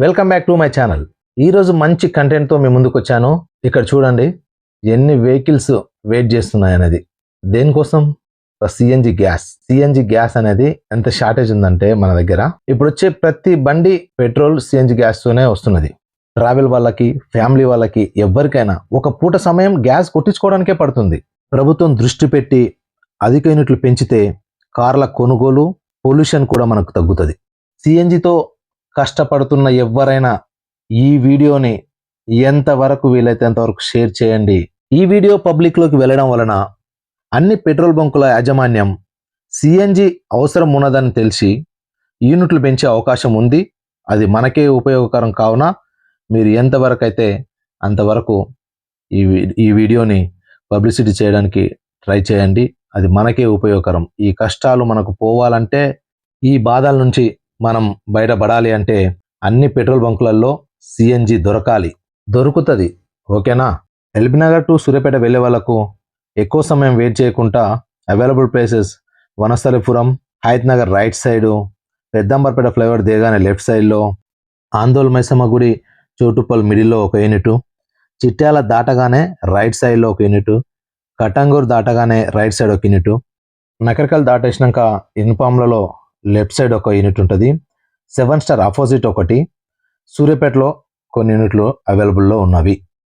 Welcome back to my channel. ఈరోజు మంచి కంటెంట్తో మీ ముందుకు వచ్చాను. ఇక్కడ చూడండి ఎన్ని వెహికల్స్ వెయిట్ చేస్తున్నాయి అనేది. దేనికోసం? సిఎన్జి గ్యాస్ అనేది ఎంత షార్టేజ్ ఉందంటే మన దగ్గర ఇప్పుడు వచ్చే ప్రతి బండి పెట్రోల్ సిఎన్జి గ్యాస్తోనే వస్తున్నది. ట్రావెల్ వాళ్ళకి, ఫ్యామిలీ వాళ్ళకి, ఎవరికైనా ఒక పూట సమయం గ్యాస్ కొట్టించుకోవడానికే పడుతుంది. ప్రభుత్వం దృష్టి పెట్టి అధిక యూనిట్లు పెంచితే కార్ల కొనుగోలు, పొల్యూషన్ కూడా మనకు తగ్గుతుంది. సిఎన్జితో కష్టపడుతున్న ఎవరైనా ఈ వీడియోని ఎంతవరకు వీలైతే అంతవరకు షేర్ చేయండి. ఈ వీడియో పబ్లిక్లోకి వెళ్ళడం వలన అన్ని పెట్రోల్ బంకుల యాజమాన్యం సిఎన్జి అవసరం ఉన్నదని తెలిసి యూనిట్లు పెంచే అవకాశం ఉంది. అది మనకే ఉపయోగకరం కావున మీరు ఎంతవరకు అయితే అంతవరకు ఈ వీడియోని పబ్లిసిటీ చేయడానికి ట్రై చేయండి. అది మనకే ఉపయోగకరం. ఈ కష్టాలు మనకు పోవాలంటే, ఈ బాధల నుంచి మనం బయటపడాలి అంటే అన్ని పెట్రోల్ బంకులలో సిఎన్జి దొరుకుతుంది. ఓకేనా? ఎల్బీనగర్ టు సూర్యాపేట వెళ్ళే వాళ్ళకు ఎక్కువ సమయం వెయిట్ చేయకుండా available places Vanasthalipuram, Hayath Nagar right side, Peddamberpet flyover దిగగానే లెఫ్ట్ సైడ్లో, ఆందోళ్ మైసమ్మ గుడి చోటుపల్ మిడిల్లో ఒక యూనిట్, చిట్యాల దాటగానే రైట్ సైడ్లో ఒక యూనిట్, కటంగూరు దాటగానే రైట్ సైడ్ ఒక యూనిట్, నకరికల్ దాటేసినాక ఇన్పామ్లలో లెఫ్ట్ సైడ్ ఒక యూనిట్ ఉంటుంది, 7 స్టార్ ఆపోజిట్ ఒకటి, సూర్యాపేటలో కొన్ని యూనిట్లు అవైలబుల్లో ఉన్నవి.